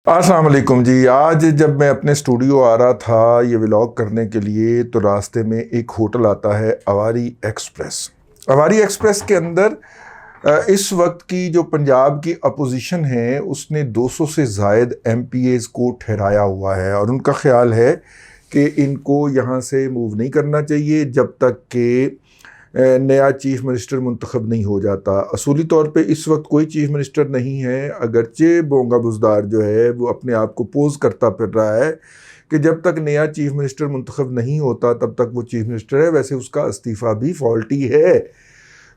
अस्सलाम वालेकुम जी। आज जब मैं अपने स्टूडियो आ रहा था ये व्लॉग करने के लिए तो रास्ते में एक होटल आता है अवारी एक्सप्रेस। अवारी एक्सप्रेस के अंदर इस वक्त की जो पंजाब की अपोजिशन है उसने 200 से ज़ायद एमपीएज़ को ठहराया हुआ है और उनका ख्याल है कि इनको यहाँ से मूव नहीं करना चाहिए जब तक कि नया चीफ़ मिनिस्टर मुंतखब नहीं हो जाता। असूली तौर पे इस वक्त कोई चीफ़ मिनिस्टर नहीं है, अगरचे बोंगा बुज़दार जो है वो अपने आप को पोज करता फिर रहा है कि जब तक नया चीफ़ मिनिस्टर मुंतखब नहीं होता तब तक वो चीफ़ मिनिस्टर है। वैसे उसका इस्तीफ़ा भी फॉल्टी है,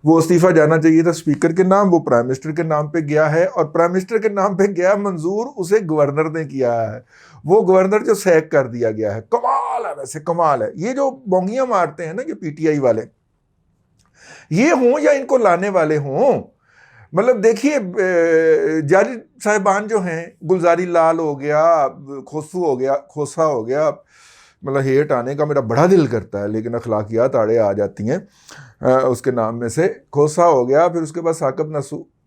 वो इस्तीफ़ा जाना चाहिए था स्पीकर के नाम, वो प्राइम मिनिस्टर के नाम पे गया है और प्राइम मिनिस्टर के नाम पे गया मंजूर उसे गवर्नर ने किया है। वो गवर्नर जो सैक कर दिया गया है, कमाल है, वैसे कमाल है। ये जो बोंगियां मारते हैं ना ये पीटीआई वाले, ये हों या इनको लाने वाले हों, मतलब देखिए जारी साहिबान जो हैं, गुलजारी लाल हो गया, खोसू हो गया, खोसा हो गया, मतलब हेट आने का मेरा बड़ा दिल करता है लेकिन अखलाकियात आड़े आ जाती हैं उसके नाम में से। खोसा हो गया, फिर उसके बाद साकब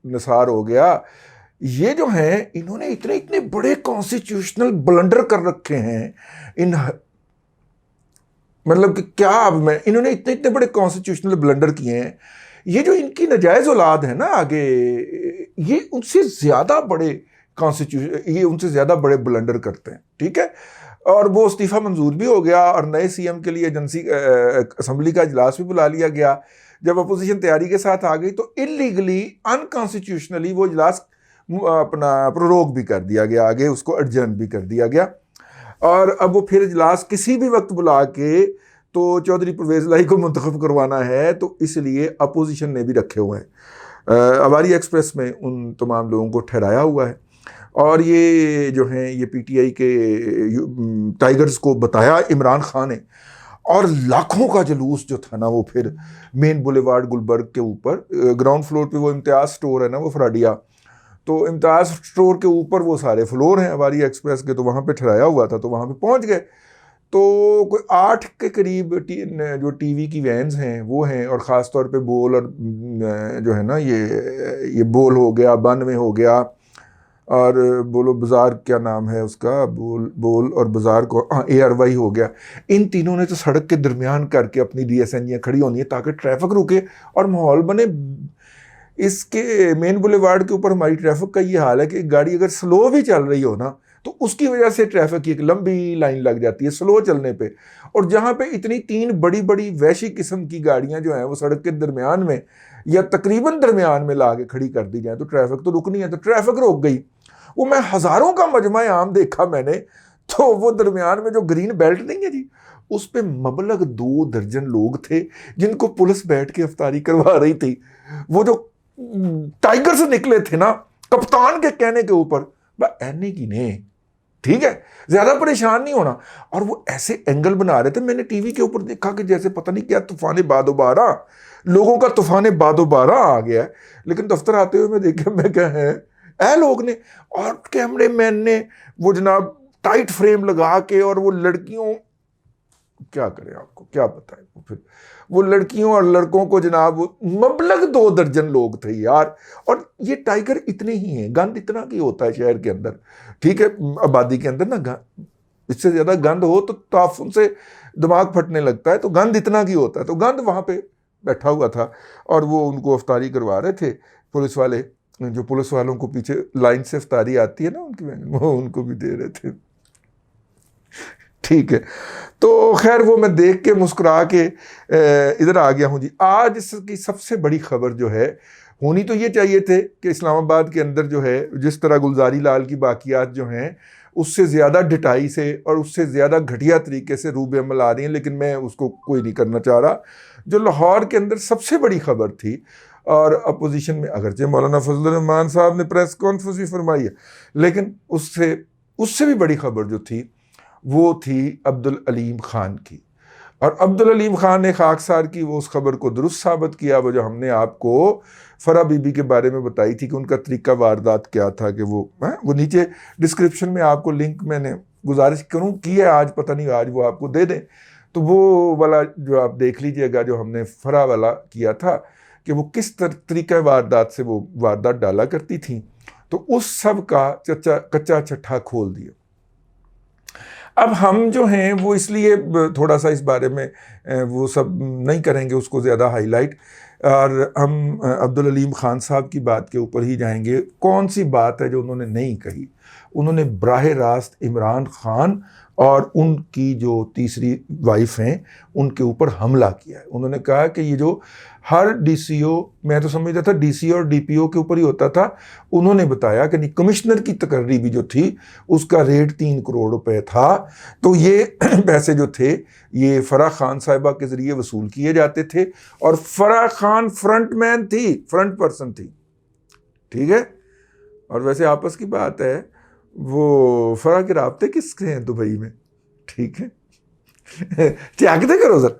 निसार हो गया। ये जो हैं इन्होंने इतने इतने बड़े कॉन्स्टिट्यूशनल ब्लंडर कर रखे हैं इन, मतलब कि क्या अब मैं, इन्होंने इतने इतने बड़े कॉन्स्टिट्यूशनल ब्लंडर किए हैं। ये जो इनकी नाजायज़ औलाद है ना आगे, ये उनसे ज़्यादा बड़े कॉन्स्टिट्यूशन, ये उनसे ज़्यादा बड़े ब्लंडर करते हैं, ठीक है। और वो इस्तीफ़ा मंजूर भी हो गया और नए सीएम के लिए एजेंसी असम्बली का इजलास भी बुला लिया गया। जब अपोजिशन तैयारी के साथ आ गई तो इलीगली अनकॉन्स्टिट्यूशनली वो इजलास अपना प्रोरोग भी कर दिया गया, आगे उसको एडजर्न भी कर दिया गया। और अब वो फिर इजलास किसी भी वक्त बुला के तो चौधरी परवेज़ लाई को मुंतखब करवाना है, तो इसलिए अपोजिशन ने भी रखे हुए हैं। अवारी एक्सप्रेस में उन तमाम लोगों को ठहराया हुआ है और ये जो हैं ये पीटीआई के टाइगर्स को बताया इमरान खान ने, और लाखों का जुलूस जो था ना वो फिर मेन बुलेवार्ड गुलबर्ग के ऊपर ग्राउंड फ्लोर पे वो इम्तियाज़ स्टोर है ना वो फ्राडिया, तो इम्तियाज़ स्टोर के ऊपर वो सारे फ्लोर हैं अवारी एक्सप्रेस के, तो वहाँ पे ठहराया हुआ था, तो वहाँ पे पहुँच गए। तो कोई 8 के करीब जो टीवी की वैन्स हैं वो हैं, और ख़ास तौर पे बोल और जो है ना ये बोल हो गया, 92 हो गया, और बोलो बाज़ार क्या नाम है उसका, बोल और बाज़ार को ARY हो गया। इन तीनों ने तो सड़क के दरमियान करके अपनी DSNजियाँ खड़ी होनी है ताकि ट्रैफिक रुके और माहौल बने। इसके मेन बुलेवार्ड के ऊपर हमारी ट्रैफिक का ये हाल है कि गाड़ी अगर स्लो भी चल रही हो ना तो उसकी वजह से ट्रैफिक की एक लंबी लाइन लग जाती है स्लो चलने पे। और जहाँ पे इतनी 3 बड़ी बड़ी वैशी किस्म की गाड़ियाँ जो हैं वो सड़क के दरमियान में या तकरीबन दरमियान में ला के खड़ी कर दी जाए तो ट्रैफिक तो रुकनी है, तो ट्रैफिक रोक गई। वो मैं हज़ारों का मजमा आम देखा मैंने, तो वो दरमियान में जो ग्रीन बेल्ट नहीं है जी, उस पर मबलग 2 दर्जन लोग थे जिनको पुलिस बैठ के अफ्तारी करवा रही थी। वो जो टाइगर से निकले थे ना कप्तान के कहने के ऊपर, एने की ने, ठीक है, ज्यादा परेशान नहीं होना। और वो ऐसे एंगल बना रहे थे, मैंने टीवी के ऊपर देखा कि जैसे पता नहीं क्या तूफान बादोबारा, लोगों का तूफान बादोबारा आ गया है। लेकिन दफ्तर आते हुए मैं देखा, मैं क्या है ऐ लोग ने, और कैमरे मैन ने वो जनाब टाइट फ्रेम लगा के, और वो लड़कियों, क्या करें आपको क्या बताएं, फिर वो लड़कियों और लड़कों को जनाब मबलग 2 दर्जन लोग थे यार। और ये टाइगर इतने ही हैं, गंद इतना की होता है शहर के अंदर, ठीक है, आबादी के अंदर ना इससे ज्यादा गंद हो तो ताफुन से दिमाग फटने लगता है, तो गंद इतना की होता है। तो गंद वहां पे बैठा हुआ था और वो उनको अफ्तारी करवा रहे थे पुलिस वाले, जो पुलिस वालों को पीछे लाइन से अफ्तारी आती है ना उनकी, वो उनको भी दे रहे थे, ठीक है। तो खैर वो मैं देख के मुस्कुरा के इधर आ गया हूँ जी। आज इसकी सबसे बड़ी खबर जो है, होनी तो ये चाहिए थे कि इस्लामाबाद के अंदर जो है जिस तरह गुलजारी लाल की बाकियात जो हैं उससे ज़्यादा डिटाई से और उससे ज़्यादा घटिया तरीके से रूब अमल आ रही हैं, लेकिन मैं उसको कोई नहीं करना चाह रहा। जो लाहौर के अंदर सबसे बड़ी खबर थी, और अपोजिशन में अगरचे मौलाना फजल रहमान साहब ने प्रेस कॉन्फ्रेंस भी फरमाई है, लेकिन उससे भी बड़ी खबर जो थी वो थी अब्दुल अलीम खान की। और अब्दुल अलीम खान ने खाकसार की वो उस खबर को दुरुस्त साबित किया, वो जो हमने आपको फरा बीबी के बारे में बताई थी कि उनका तरीका वारदात क्या था, कि वो नीचे डिस्क्रिप्शन में आपको लिंक मैंने गुजारिश करूँ की है, आज पता नहीं आज वो आपको दे दें, तो वो वाला जो आप देख लीजिएगा जो हमने फरा वाला किया था कि वो किस तरीका वारदात से वो वारदात डाला करती थी। तो उस सब का कच्चा छट्ठा खोल दिया। अब हम जो हैं वो इसलिए थोड़ा सा इस बारे में वो सब नहीं करेंगे उसको ज़्यादा हाईलाइट, और हम अब्दुल अलीम खान साहब की बात के ऊपर ही जाएंगे। कौन सी बात है जो उन्होंने नहीं कही? उन्होंने बराह रास्त इमरान खान और उनकी जो तीसरी वाइफ हैं उनके ऊपर हमला किया है। उन्होंने कहा कि ये जो हर डीसीओ, मैं तो समझता था डीसीओ और डीपीओ के ऊपर ही होता था, उन्होंने बताया कि नहीं, कमिश्नर की तकर्री भी जो थी उसका रेट 3 करोड़ रुपए था। तो ये पैसे जो थे ये फराह खान साहिबा के ज़रिए वसूल किए जाते थे, और फराह खान फ्रंटमैन थी, फ्रंट पर्सन थी, ठीक है। और वैसे आपस की बात है, वो फराह के राब्ते किसके हैं दुबई में, ठीक है। त्यागते करो सर,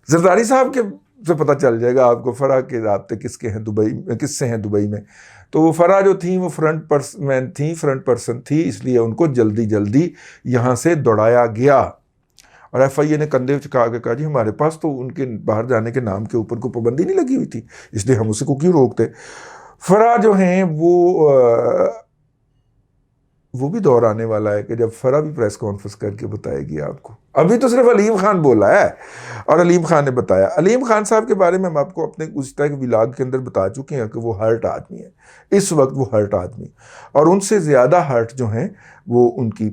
जरदारी साहब के से पता चल जाएगा आपको फराह के राब्ते किसके हैं दुबई, किससे हैं दुबई में। तो वो फराह जो थी वो फ्रंट पर्सन थी, इसलिए उनको जल्दी जल्दी यहाँ से दौड़ाया गया। और एफआईए ने कंधे चुका के कहा जी हमारे पास तो उनके बाहर जाने के नाम के ऊपर कोई पाबंदी नहीं लगी हुई थी, इसलिए हम उसे को क्यों रोकते। फराह जो हैं वो भी दौर आने वाला है कि जब फराह भी प्रेस कॉन्फ्रेंस करके बताएगी आपको। अभी तो सिर्फ अलीम खान बोला है और अलीम खान ने बताया। अलीम खान साहब के बारे में हम आपको अपने उस तरह के विलाग के अंदर बता चुके हैं कि वो हर्ट आदमी है, इस वक्त वो हर्ट आदमी, और उनसे ज़्यादा हर्ट जो हैं वो उनकी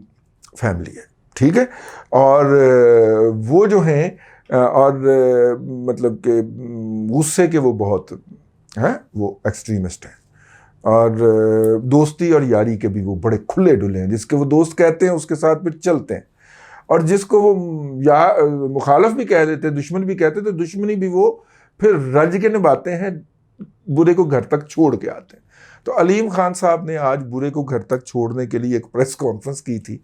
फैमिली है, ठीक है। और वो जो हैं और मतलब कि गुस्से के वो बहुत हैं, वो एक्सट्रीमिस्ट हैं, और दोस्ती और यारी के भी वो बड़े खुले डुले हैं। जिसके वो दोस्त कहते हैं उसके साथ फिर चलते हैं, और जिसको वो मुखालफ भी कह देते, दुश्मन भी कहते, तो दुश्मनी भी वो फिर रज के निभाते हैं, बुरे को घर तक छोड़ के आते हैं। तो अलीम खान साहब ने आज बुरे को घर तक छोड़ने के लिए एक प्रेस कॉन्फ्रेंस की थी।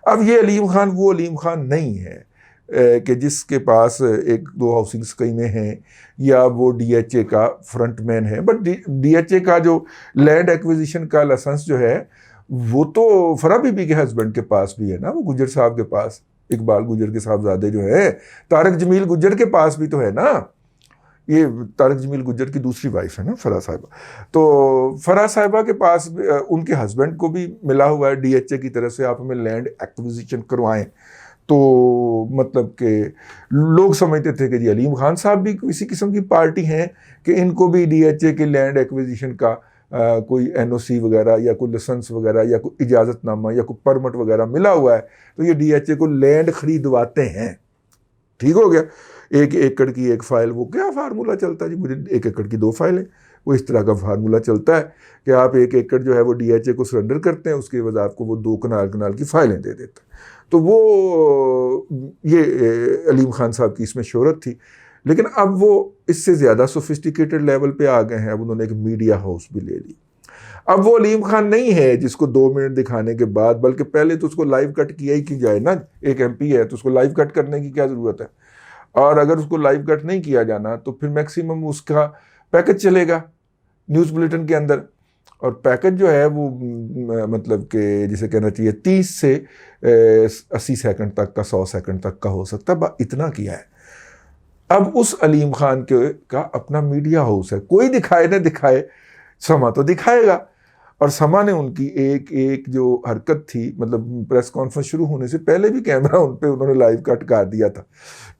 अब ये अलीम खान वो अलीम खान नहीं है कि जिसके पास 1-2 हाउसिंग स्कीमें हैं, या वो डीएचए का फ्रंटमैन है। बट डीएचए का जो लैंड एक्विजिशन का लाइसेंस जो है वो तो फराह बीबी के हस्बैंड के पास भी है ना, वो गुजर साहब के पास, इकबाल गुजर के साहबजादे जो है, तारक जमील गुजर के पास भी तो है ना। ये तारक जमील गुजर की दूसरी वाइफ है ना फराह साहिबा, तो फराह साहिबा के पास उनके हस्बैंड को भी मिला हुआ है डीएचए की तरफ से, आप हमें लैंड एक्विजिशन करवाएं। तो मतलब कि लोग समझते थे कि जी अलीम खान साहब भी किसी किस्म की पार्टी हैं कि इनको भी डीएचए के लैंड एक्विजिशन का कोई एनओसी वगैरह या कोई लाइसेंस वगैरह या कोई इजाज़तनामा या कोई परमिट वगैरह मिला हुआ है, तो ये डीएचए को लैंड खरीदवाते हैं। ठीक हो गया। 1 एकड़ की 1 फाइल, वो क्या फार्मूला चलता है जी, मुझे 1 एकड़ की 2 फाइलें, वो इस तरह का फार्मूला चलता है कि आप 1 एकड़ जो है वो डीएचए को सरेंडर करते हैं, उसके बाद आपको वो 2 कनाल की फाइलें दे देता है। तो वो ये अलीम खान साहब की इसमें शोहरत थी। लेकिन अब वो इससे ज़्यादा सोफिस्टिकेटेड लेवल पे आ गए हैं। अब उन्होंने एक मीडिया हाउस भी ले ली। अब वो अलीम खान नहीं है जिसको 2 मिनट दिखाने के बाद, बल्कि पहले तो उसको लाइव कट किया ही की जाए ना। एक एमपी है तो उसको लाइव कट करने की क्या ज़रूरत है, और अगर उसको लाइव कट नहीं किया जाना तो फिर मैक्सिमम उसका पैकेज चलेगा न्यूज़ बुलेटिन के अंदर। और पैकेज जो है वो मतलब कि जिसे कहना चाहिए 30 से 80 सेकंड तक का, 100 सेकंड तक का हो सकता है, इतना किया है। अब उस अलीम खान का अपना मीडिया हाउस है, कोई दिखाए ना दिखाए, समा तो दिखाएगा। और समा ने उनकी एक जो हरकत थी, मतलब प्रेस कॉन्फ्रेंस शुरू होने से पहले भी कैमरा उन पे उन्होंने लाइव कट कर दिया था,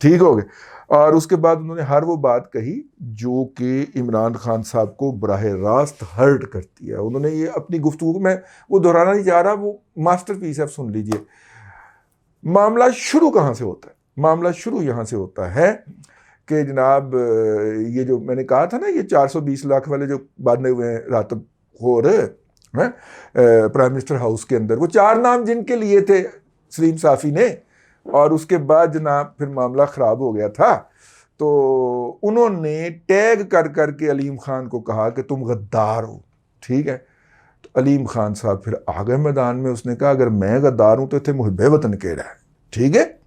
ठीक हो गया। और उसके बाद उन्होंने हर वो बात कही जो कि इमरान खान साहब को बराह रास्त हर्ट करती है। उन्होंने ये अपनी गुफ्तगू में वो दोहराना नहीं चाह रहा, वो मास्टरपीस है, सुन लीजिए। मामला शुरू कहाँ से होता है? मामला शुरू यहाँ से होता है कि जनाब ये जो मैंने कहा था ना, ये 420 लाख वाले जो बांधे हुए हैं रातब खोर हैं प्राइम मिनिस्टर हाउस के अंदर, वो 4 नाम जिनके लिए थे सलीम साफ़ी ने, और उसके बाद जनाब फिर मामला ख़राब हो गया था। तो उन्होंने टैग कर करके अलीम खान को कहा कि तुम गद्दार हो, ठीक है। तो अलीम खान साहब फिर आ गए मैदान में। उसने कहा अगर मैं गद्दार हूँ तो इतने मुहिब्बे वतन केड़ा है, ठीक है।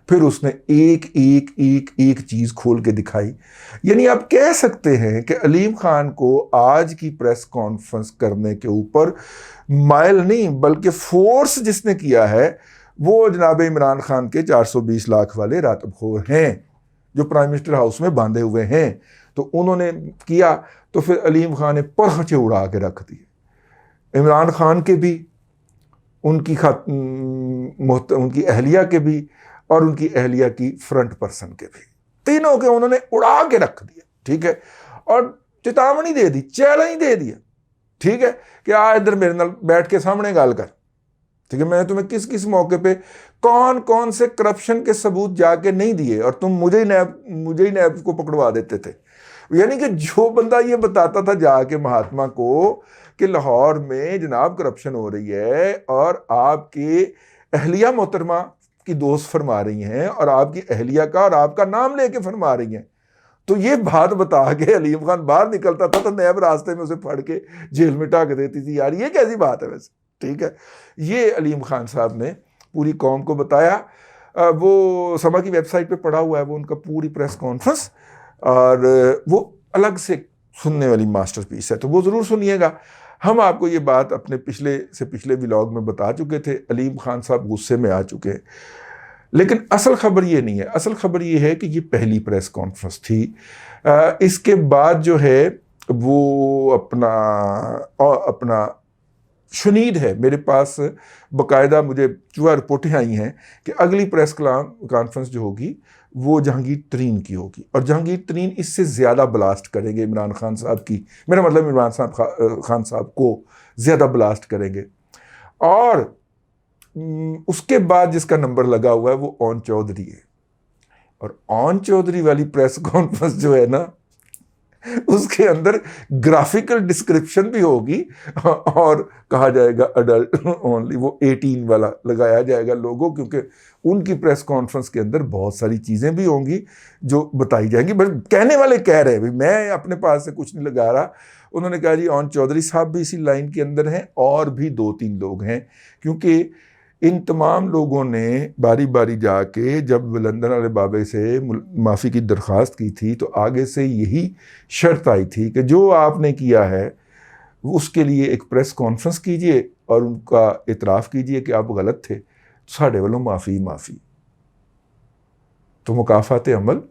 फिर उसने एक चीज़ खोल के दिखाई। यानी आप कह सकते हैं कि अलीम खान को आज की प्रेस कॉन्फ्रेंस करने के ऊपर माइल नहीं बल्कि फोर्स जिसने किया है वो जनाब इमरान खान के 420 लाख वाले रातबखोर हैं जो प्राइम मिनिस्टर हाउस में बांधे हुए हैं। तो उन्होंने किया, तो फिर अलीम खान ने परखचे उड़ा के रख दिए इमरान खान के भी, उनकी उनकी अहलिया के भी, और उनकी अहलिया की फ्रंट पर्सन के भी, तीनों के उन्होंने उड़ा के रख दिया, ठीक है। और चेतावनी दे दी, चैलेंज दे दिया, ठीक है, कि आ इधर मेरे नाल बैठ के सामने गल कर, ठीक है, मैंने तुम्हें किस किस मौके पे कौन कौन से करप्शन के सबूत जाके नहीं दिए, और तुम मुझे ही नैब को पकड़वा देते थे। यानी कि जो बंदा ये बताता था जाके महात्मा को कि लाहौर में जनाब करप्शन हो रही है, और आपकी अहलिया मोहतरमा की दोस्त फरमा रही हैं, और आपकी अहलिया का और आपका नाम लेके फरमा रही हैं, तो ये बात बता के अलीम खान बाहर निकलता था तो नैब रास्ते में उसे फड़ के जेल में ढक देती थी। यार ये कैसी बात है वैसे, ठीक है। ये अलीम खान साहब ने पूरी कौम को बताया। वो समा की वेबसाइट पे पड़ा हुआ है, वो उनका पूरी प्रेस कॉन्फ्रेंस, और वो अलग से सुनने वाली मास्टरपीस है, तो वो ज़रूर सुनिएगा। हम आपको ये बात अपने पिछले व्लॉग में बता चुके थे। अलीम खान साहब गुस्से में आ चुके हैं, लेकिन असल खबर ये नहीं है। असल खबर ये है कि ये पहली प्रेस कॉन्फ्रेंस थी। इसके बाद जो है वो अपना शुनीद है, मेरे पास बाकायदा मुझे चुहा रिपोर्टें आई हैं कि अगली प्रेस कॉन्फ्रेंस जो होगी वो जहांगीर तरीन की होगी, और जहांगीर तरीन इससे ज़्यादा ब्लास्ट करेंगे इमरान खान साहब की, मेरा मतलब इमरान खान साहब को ज़्यादा ब्लास्ट करेंगे। और उसके बाद जिसका नंबर लगा हुआ है वो ओन चौधरी है, और ओन चौधरी वाली प्रेस कॉन्फ्रेंस जो है ना, उसके अंदर ग्राफिकल डिस्क्रिप्शन भी होगी, और कहा जाएगा अडल्ट ओनली, वो 18 वाला लगाया जाएगा लोगों, क्योंकि उनकी प्रेस कॉन्फ्रेंस के अंदर बहुत सारी चीज़ें भी होंगी जो बताई जाएंगी। बस कहने वाले कह रहे हैं, भाई मैं अपने पास से कुछ नहीं लगा रहा। उन्होंने कहा जी ओन चौधरी साहब भी इसी लाइन के अंदर हैं, और भी 2-3 लोग हैं, क्योंकि इन तमाम लोगों ने बारी बारी जाके जब लंदन वाले बाबे से माफ़ी की दरख्वास्त की थी, तो आगे से यही शर्त आई थी कि जो आपने किया है उसके लिए एक प्रेस कॉन्फ्रेंस कीजिए और उनका इतराफ़ कीजिए कि आप गलत थे, साढ़े वालों माफ़ी। तो मुकाफ़ात अमल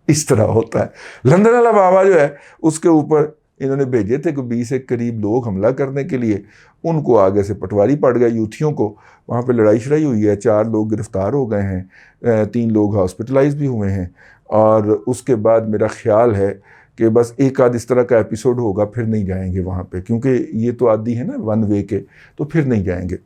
इस तरह होता है। लंदन वाला बाबा जो है उसके ऊपर इन्होंने भेजे थे कि 20 के करीब लोग हमला करने के लिए, उनको आगे से पटवारी पड़ गए यूथियों को, वहाँ पे लड़ाई शड़ाई हुई है, 4 लोग गिरफ्तार हो गए हैं, 3 लोग हॉस्पिटलाइज भी हुए हैं, और उसके बाद मेरा ख्याल है कि बस एक आध इस तरह का एपिसोड होगा, फिर नहीं जाएंगे वहाँ पे, क्योंकि ये तो आदि है ना 1 वे के, तो फिर नहीं जाएंगे।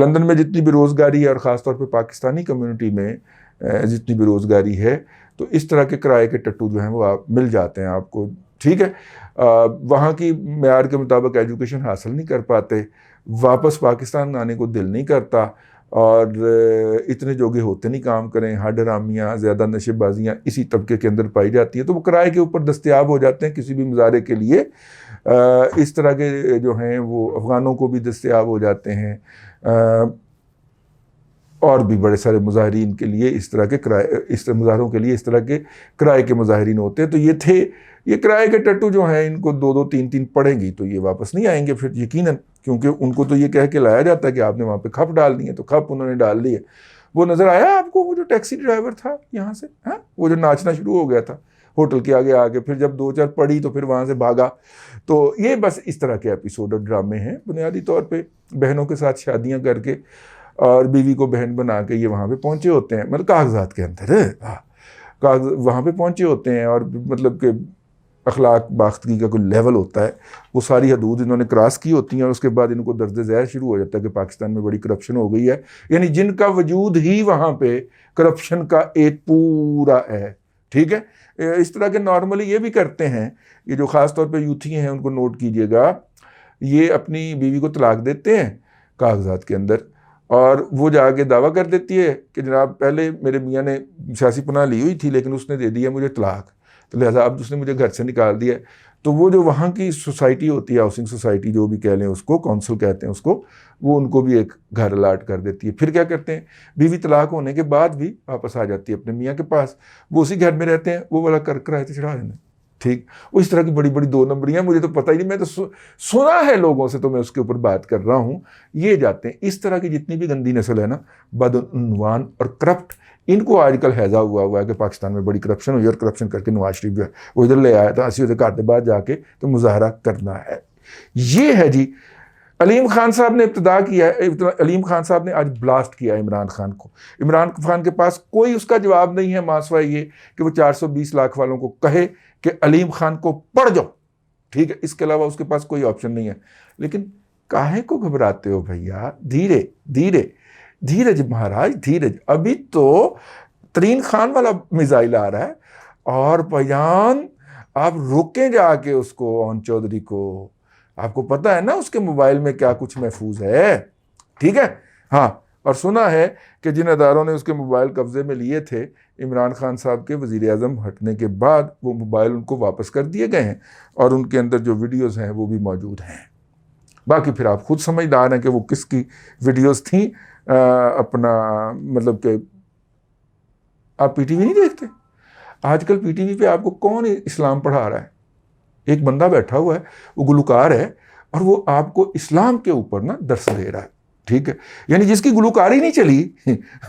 लंदन में जितनी बेरोज़गारी है, और ख़ास तौर पे पाकिस्तानी कम्युनिटी में जितनी बेरोज़गारी है, तो इस तरह के किराए के टट्टू जो हैं वो आप मिल जाते हैं आपको, ठीक है। वहाँ की मेयार के मुताबिक एजुकेशन हासिल नहीं कर पाते, वापस पाकिस्तान आने को दिल नहीं करता, और इतने जोगे होते नहीं काम करें, हडरामियाँ, ज़्यादा नशेबाजियाँ इसी तबके के अंदर पाई जाती है, तो वो किराए के ऊपर दस्तयाब हो जाते हैं किसी भी मुजारे के लिए। इस तरह के जो हैं वो अफ़गानों को भी दस्तयाब हो जाते हैं, और भी बड़े सारे मुजाहिरीन के लिए इस तरह के किराए, इस मुजाहरों के लिए इस तरह के किराए के मुजाहिरीन होते हैं। तो ये किराए के टट्टू जो हैं, इनको 2-2 3-3 पड़ेंगी तो ये वापस नहीं आएंगे फिर यकीनन, क्योंकि उनको तो ये कह के लाया जाता है कि आपने वहाँ पे खप डाल दी है, तो खप उन्होंने डाल दी है। वो नज़र आया आपको वो जो टैक्सी ड्राइवर था यहाँ से, हाँ, वो जो नाचना शुरू हो गया था होटल के आगे, फिर जब 2-4 पड़ी तो फिर वहाँ से भागा। तो ये बस इस तरह के एपिसोड और ड्रामे हैं, बुनियादी तौर पर बहनों के साथ शादियाँ करके और बीवी को बहन बना के ये वहाँ पे पहुँचे होते हैं, मतलब कागजात के अंदर वहाँ पे पहुँचे होते हैं, और मतलब कि अखलाक बाख्तगी का कोई लेवल होता है, वो सारी हदूद इन्होंने क्रॉस की होती हैं, और उसके बाद इनको दर्द ज़हर शुरू हो जाता है कि पाकिस्तान में बड़ी करप्शन हो गई है, यानी जिनका वजूद ही वहाँ पे करप्शन का एक पूरा है, ठीक है। इस तरह के नॉर्मली ये भी करते हैं, ये जो ख़ास तौर पे यूथी हैं उनको नोट कीजिएगा, ये अपनी बीवी को तलाक देते हैं कागजात के अंदर, और वो जाके दावा कर देती है कि जनाब पहले मेरे मियाँ ने सियासी पनाह ली हुई थी, लेकिन उसने दे दिया मुझे तलाक, तो लिहाजा अब उसने मुझे घर से निकाल दिया। तो वो जो वहाँ की सोसाइटी होती है, हाउसिंग सोसाइटी जो भी कह लें उसको, काउंसिल कहते हैं उसको, वो उनको भी एक घर अलाट कर देती है। फिर क्या करते हैं, बीवी तलाक होने के बाद भी वापस आ जाती है अपने मियाँ के पास, वो उसी घर में रहते हैं, वो वाला कर किराए से चढ़ा देना, ठीक। वो इस तरह की बड़ी बड़ी 2 नंबरियाँ, मुझे तो पता ही नहीं, मैं तो सुना है लोगों से, तो मैं उसके ऊपर बात कर रहा हूँ। ये जाते हैं इस तरह की जितनी भी गंदी नस्ल है ना, बदउनवान और करप्ट, इनको आजकल हैजा हुआ है कि पाकिस्तान में बड़ी करप्शन हुई, और करप्शन करके नवाज शरीफ जो है वो इधर ले आया था, असी उधर घर के बाद जाके तो मुजाहरा करना है। ये है जी अलीम खान साहब ने इब्तिदा किया है, अलीम खान साहब ने आज ब्लास्ट किया इमरान खान को। इमरान खान के पास कोई उसका जवाब नहीं है मासवा ये कि वो 420 लाख वालों को कहे कि अलीम खान को पढ़ जाओ, ठीक है, इसके अलावा उसके पास कोई ऑप्शन नहीं है। लेकिन काहे को घबराते हो भैया, धीरे धीरे धीरज महाराज, धीरज। अभी तो तरीन खान वाला मिसाइल आ रहा है और बयान आप रोकें जाके उसको, ओन चौधरी को। आपको पता है ना उसके मोबाइल में क्या कुछ महफूज है, ठीक है। हाँ, और सुना है कि जिन अदारों ने उसके मोबाइल कब्जे में लिए थे, इमरान खान साहब के वज़ीर आज़म हटने के बाद वो मोबाइल उनको वापस कर दिए गए हैं और उनके अंदर जो वीडियोस हैं वो भी मौजूद हैं। बाकी फिर आप खुद समझदार हैं कि वो किसकी वीडियोस थी। अपना मतलब कि आप पीटीवी नहीं देखते आजकल? पीटीवी पे आपको कौन इस्लाम पढ़ा रहा है? एक बंदा बैठा हुआ है, वो गुलकार है और वो आपको इस्लाम के ऊपर ना दर्स दे रहा है, ठीक है। यानी जिसकी गुलकारी नहीं चली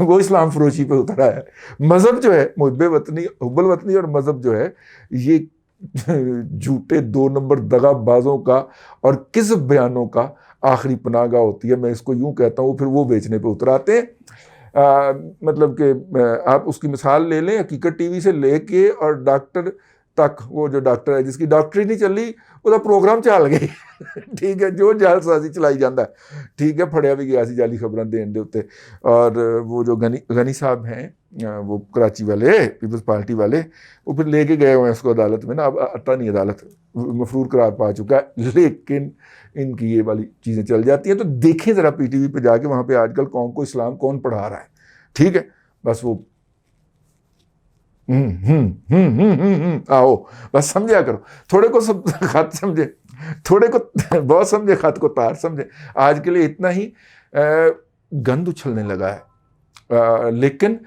वो इस्लाम फरोशी पे उतरा है। मज़हब जो है मुहब्बे वतनी, हुब्बुल वतनी और मज़हब जो है ये झूठे 2 नंबर दगाबाजों का और किज़्ब बयानों का आखिरी पनागा होती है। मैं इसको यूं कहता हूँ, फिर वो बेचने पे उतराते हैं। मतलब कि आप उसकी मिसाल ले लें, हकीकत टीवी से लेके और डॉक्टर तक, वो जो डॉक्टर है जिसकी डॉक्टरी नहीं चल रही ਉਹਦਾ प्रोग्राम चल गए ठीक है, जो जालसाजी चलाई जाता है, ठीक है, फड़िया भी गया सी जाली खबरां देने उत्ते। और वो जो गनी साहब हैं, वो कराची वाले पीपल्स पार्टी वाले, वो फिर लेके गए हुए हैं उसको अदालत में ना। अब आता नहीं, अदालत मफरूर करार पा चुका है, लेकिन इनकी ये वाली चीज़ें चल जाती हैं। तो देखें ज़रा पीटीवी पे जाके, वहाँ पे आजकल कौन को इस्लाम कौन पढ़ा रहा है, ठीक है। बस वो आओ, बस समझा करो, थोड़े को सब खत समझे, थोड़े को बहुत समझे, खत को तार समझे। आज के लिए इतना ही। गंद उछलने लगा है, लेकिन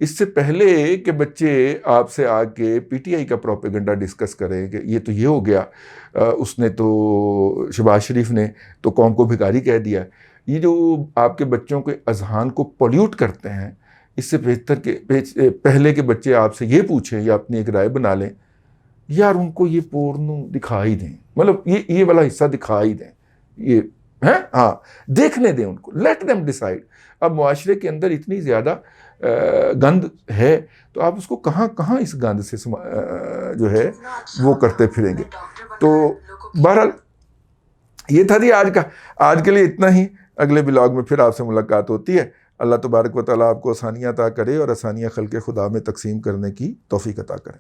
इससे पहले कि बच्चे आपसे आके पीटीआई का प्रोपेगेंडा डिस्कस करें कि ये तो ये हो गया, उसने तो शहबाज शरीफ ने तो कौम को भिखारी कह दिया, ये जो आपके बच्चों के अजहान को पोल्यूट करते हैं, इससे बेहतर के पहले के बच्चे आपसे ये पूछें या अपनी एक राय बना लें, यार उनको ये पोर्नो दिखा ही दें, मतलब ये वाला हिस्सा दिखा ही दें, ये है, हाँ, देखने दें उनको, लेट देम डिसाइड। अब मुआशरे के अंदर इतनी ज़्यादा गंद है, तो आप उसको कहाँ कहाँ इस गंद से जो है वो करते फिरेंगे। तो बहरहाल ये था जी आज के लिए इतना ही। अगले ब्लॉग में फिर आपसे मुलाकात होती है। अल्लाह तबारक व तआला आपको आसानियाँ अता करे और आसानियाँ खल्क़े खुदा में तकसीम करने की तौफ़ीक़ अता करे।